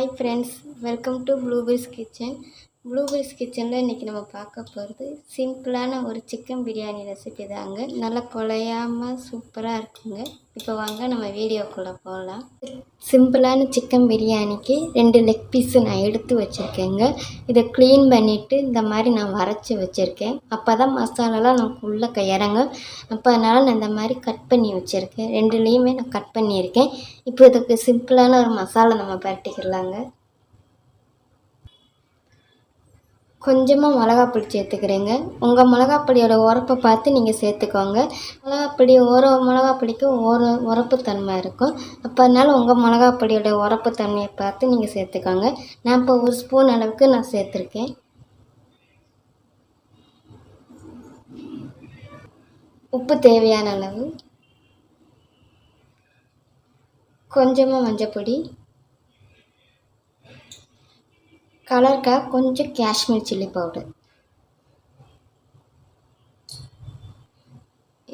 Hi friends, welcome to Blueberry's kitchen. Blueberry's கிச்சனில் இன்றைக்கி நம்ம பார்க்க போகிறது சிம்பிளான ஒரு சிக்கன் பிரியாணி ரெசிபி தாங்க. நல்லா குழையாமல் சூப்பராக இருக்குங்க. இப்போ வாங்க நம்ம வீடியோக்குள்ளே போகலாம். சிம்பிளான சிக்கன் பிரியாணிக்கு 2 லெக் பீஸு நான் எடுத்து வச்சுருக்கேங்க. இதை க்ளீன் பண்ணிவிட்டு இந்த மாதிரி நான் வரைச்சி வச்சுருக்கேன். அப்போ தான் மசாலாலாம் நமக்கு உள்ளே இறங்கும். அப்போ அதனால் நான் இந்த மாதிரி கட் பண்ணி வச்சுருக்கேன். 2லேயுமே நான் கட் பண்ணியிருக்கேன். இப்போ இதுக்கு சிம்பிளான ஒரு மசாலா நம்ம பரட்டிக்கலாங்க. கொஞ்சமாக மிளகாப்பொடி சேர்த்துக்கிறேங்க. உங்கள் மிளகாப்பொடியோட உரப்பை பார்த்து நீங்கள் சேர்த்துக்கோங்க. மிளகாப்பொடி மிளகாப்பொடிக்கு உரப்புத்தன்மை இருக்கும். அப்போ அதனால் உங்கள் மிளகாப்பொடியோட உரப்புத்தன்மையை பார்த்து நீங்கள் சேர்த்துக்கோங்க. நான் இப்போ 1 ஸ்பூன் அளவுக்கு நான் சேர்த்துருக்கேன். உப்பு தேவையான அளவு, கொஞ்சமாக மஞ்சப்பொடி, கலருக்காக கொஞ்சம் காஷ்மீர் சில்லி பவுடர்.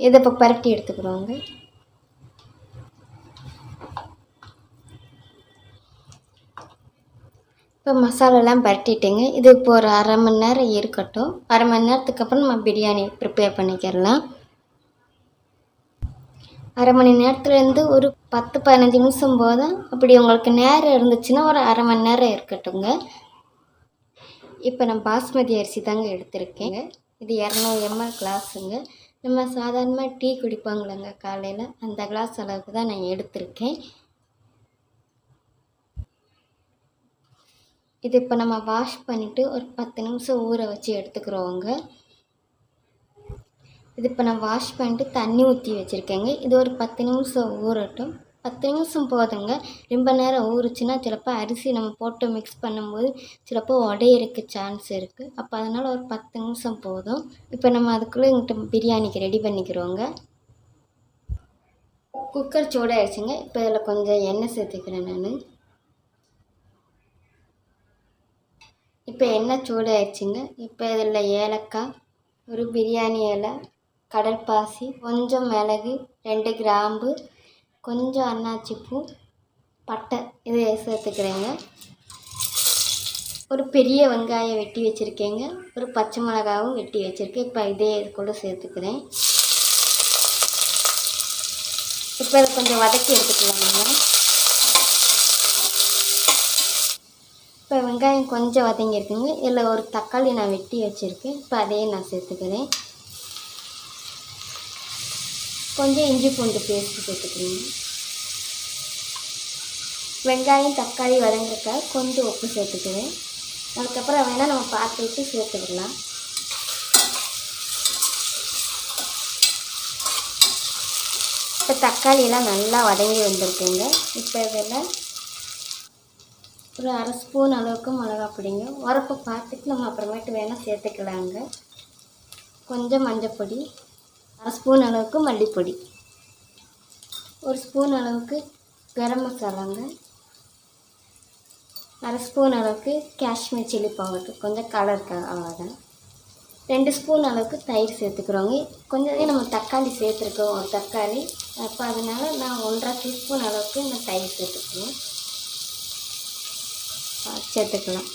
இதை இப்போ பரட்டி எடுத்துக்கிறோங்க. இப்போ மசாலாலாம் பரட்டிட்டேங்க. இது இப்போ ஒரு 1/2 மணி நேரம் இருக்கட்டும். 1/2 மணி நேரத்துக்கு அப்புறம் நம்ம பிரியாணி ப்ரிப்பேர் பண்ணிக்கிறலாம். 1/2 மணி நேரத்துலேருந்து ஒரு 10-15 நிமிஷம் போதும். அப்படி உங்களுக்கு நேரம் இருந்துச்சுன்னா ஒரு 1/2 மணி நேரம் இருக்கட்டுங்க. இப்போ நான் பாஸ்மதி அரிசி தாங்க எடுத்திருக்கேங்க. இது 200 ml கிளாஸுங்க. நம்ம சாதாரணமாக டீ குடிப்பாங்களேங்க காலையில், அந்த கிளாஸ் அளவுக்கு தான் நான் எடுத்திருக்கேன். இது இப்போ நம்ம வாஷ் பண்ணிவிட்டு ஒரு 10 நிமிஷம் ஊற வச்சு எடுத்துக்கிறோங்க. இது இப்போ நான் வாஷ் பண்ணிட்டு தண்ணி ஊற்றி வச்சுருக்கேங்க. இது ஒரு 10 நிமிஷம் ஊறட்டும். 10 நிமிஷம் போதுங்க. ரொம்ப நேரம் ஊறுச்சுன்னா சிலப்போ அரிசி நம்ம போட்டு மிக்ஸ் பண்ணும்போது சிலப்போ உடையிறதுக்கு சான்ஸ் இருக்குது. அப்போ அதனால் ஒரு 10 நிமிஷம் போதும். இப்போ நம்ம அதுக்குள்ளே எங்கிட்ட பிரியாணிக்கு ரெடி பண்ணிக்கிறோங்க. குக்கர் சூடாகிடுச்சுங்க. இப்போ இதில் கொஞ்சம் எண்ணெய் சேர்த்துக்கிறேன் நான். இப்போ எண்ணெய் சூடாகிடுச்சுங்க. இப்போ இதில் ஏலக்காய், ஒரு பிரியாணி இலை, கடல்பாசி, கொஞ்சம் மிளகு, 2 கிராம்பு, கொஞ்சம் அன்னாச்சிப்பூ, பட்டை இதை சேர்த்துக்கிறேங்க. ஒரு பெரிய வெங்காயம் வெட்டி வச்சுருக்கேங்க. ஒரு பச்சை மிளகாவும் வெட்டி வச்சுருக்கேன். இப்போ இதே இது கூட சேர்த்துக்கிறேன். இப்போ இதை கொஞ்சம் வதக்கி எடுத்துக்கலாங்க. இப்போ வெங்காயம் கொஞ்சம் வதங்கியிருக்குங்க. இதில் ஒரு தக்காளி நான் வெட்டி வச்சுருக்கேன். இப்போ அதையே நான் சேர்த்துக்கிறேன். கொஞ்சம் இஞ்சி பூண்டு பேஸ்ட்டு சேர்த்துக்கிறேங்க. வெங்காயம் தக்காளி வதங்கிறதுக்காக கொஞ்சம் உப்பு சேர்த்துக்கிறேன். அதுக்கப்புறம் வேணால் நம்ம பார்த்துட்டு சேர்த்துக்கலாம். இப்போ தக்காளியெல்லாம் நல்லா வதங்கி வந்திருக்குங்க. இப்போ இதில் ஒரு 1/2 ஸ்பூன் அளவுக்கு மிளகா பொடிங்க. உரப்பை பார்த்துட்டு நம்ம அப்புறமேட்டு வேணால் சேர்த்துக்கலாங்க. கொஞ்சம் மஞ்சப்பொடி, 1/2 ஸ்பூன் அளவுக்கு மல்லிப்பொடி, 1 ஸ்பூன் அளவுக்கு கரம் மசாலாங்க, 1/2 ஸ்பூன் அளவுக்கு காஷ்மீர் சில்லி பவுடர், கொஞ்சம் கலருக்காக, அவ்வளோதான். 2 ஸ்பூன் அளவுக்கு தயிர் சேர்த்துக்கிறோங்க. கொஞ்சம் நம்ம தக்காளி சேர்த்துருக்கோம், ஒரு தக்காளி. அப்போ அதனால் நான் 1/2 டீஸ்பூன் அளவுக்கு நான் தயிர் சேர்த்துக்குவேன். சேர்த்துக்கலாம்.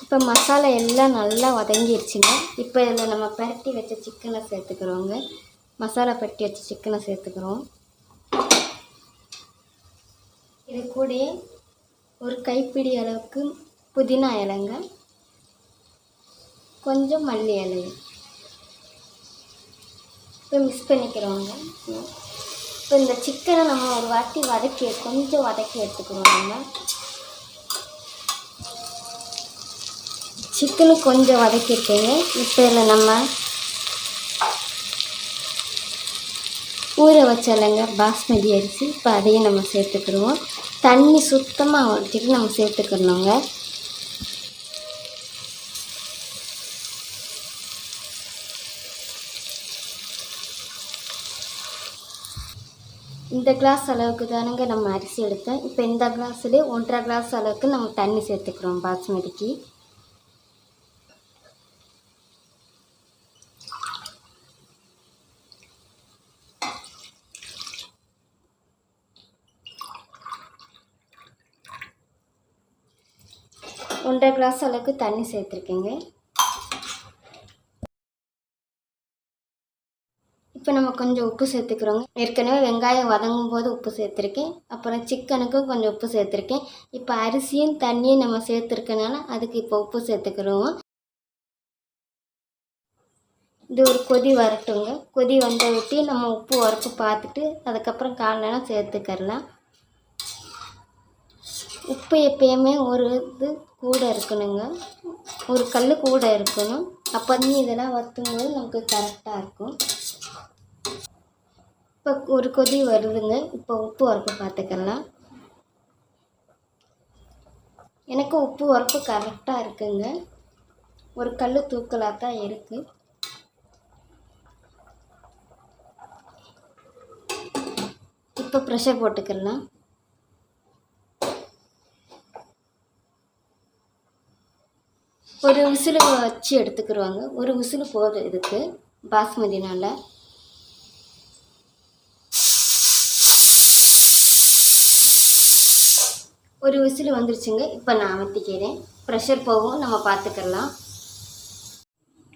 இப்போ மசாலா எல்லாம் நல்லா வதங்கிடுச்சுங்க. இப்போ இதில் நம்ம பரட்டி வச்ச சிக்கனை சேர்த்துக்கிறோங்க. மசாலா பரட்டி வச்ச சிக்கனை சேர்த்துக்கிறோம். இது கூட ஒரு கைப்பிடி அளவுக்கு புதினா இலைங்க, கொஞ்சம் மல்லி இலை. இப்போ மிக்ஸ் பண்ணிக்கிறோங்க. இப்போ இந்த சிக்கனை நம்ம ஒரு வாட்டி கொஞ்சம் வதக்கி எடுத்துக்கிறோம். நம்ம சிக்கனு கொஞ்சம் வதக்கிட்டேங்க. இப்போ இதில் நம்ம ஊற வச்சலைங்க பாஸ்மதி அரிசி, இப்போ அதையும் நம்ம சேர்த்துக்கிடுவோம். தண்ணி சுத்தமாக வச்சுட்டு நம்ம சேர்த்துக்கணுங்க. இந்த கிளாஸ் அளவுக்கு தானுங்க நம்ம அரிசி எடுத்தோம். இப்போ இந்த கிளாஸ்லேயே 1.5 கிளாஸ் அளவுக்கு நம்ம தண்ணி சேர்த்துக்கிறோம் பாஸ்மதிக்கு. 1.5 கிளாஸ் அளவுக்கு தண்ணி சேர்த்துருக்கேங்க. இப்போ நம்ம கொஞ்சம் உப்பு சேர்த்துக்கிறோங்க. ஏற்கனவே வெங்காயம் வதங்கும் போது உப்பு சேர்த்துருக்கேன். அப்புறம் சிக்கனுக்கும் கொஞ்சம் உப்பு சேர்த்துருக்கேன். இப்போ அரிசியும் தண்ணியும் நம்ம சேர்த்துருக்கனால அதுக்கு இப்போ உப்பு சேர்த்துக்கிறோம். இது ஒரு கொதி வரட்டுங்க. கொதி வந்த விட்டு நம்ம உப்பு உரப்பு பார்த்துட்டு அதுக்கப்புறம் காலைலாம் சேர்த்துக்கிறலாம். உப்பு எப்பயுமே ஒரு இது கூட இருக்கணுங்க, ஒரு கல் கூட இருக்கணும். அப்போ இதெல்லாம் வற்றும்போது நமக்கு கரெக்டாக இருக்கும். இப்போ ஒரு கொதி வருதுங்க. இப்போ உப்பு உரப்பு பார்த்துக்கலாம். எனக்கு உப்பு உரப்பு கரெக்டாக இருக்குங்க. ஒரு கல் தூக்கலாக தான் இருக்குது. இப்போ ப்ரெஷர் போட்டுக்கலாம். ஒரு விசில் வச்சு எடுத்துக்கிடுவாங்க. ஒரு விசில் போதும் இதுக்கு பாஸ்மதினால். ஒரு விசில் வந்துருச்சுங்க. இப்போ நான் அமர்த்திக்கிறேன். ப்ரெஷர் போகும், நம்ம பார்த்துக்கலாம்.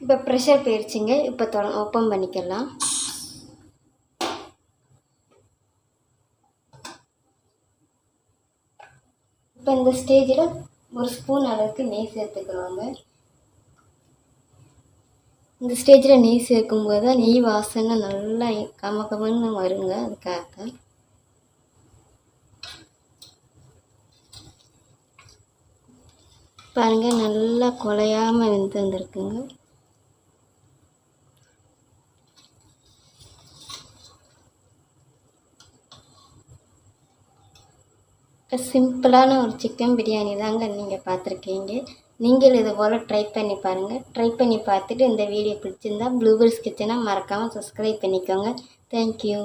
இப்போ ப்ரெஷர் போயிடுச்சுங்க. இப்போ ஓப்பன் பண்ணிக்கலாம். இப்போ இந்த ஸ்டேஜில் ஒரு ஸ்பூன் அளவுக்கு நெய் சேர்த்துக்கிறோங்க. இந்த ஸ்டேஜில் நெய் சேர்க்கும்போது தான் நெய் வாசனை நல்லா கமகமன்னு வருங்க. அதுக்காக பாருங்கள், நல்லா குழையாமல் வெந்து வந்துருக்குங்க. சிம்பிளான ஒரு சிக்கன் பிரியாணி தாங்க நீங்கள் பார்த்துருக்கீங்க. நீங்கள் இது போல் ட்ரை பண்ணி பாருங்கள். ட்ரை பண்ணி பார்த்துட்டு இந்த வீடியோ பிடிச்சிருந்தா ப்ளூபெர்ஸ் கிச்சனை மறக்காமல் சப்ஸ்கிரைப் பண்ணிக்கோங்க. தேங்க்யூ.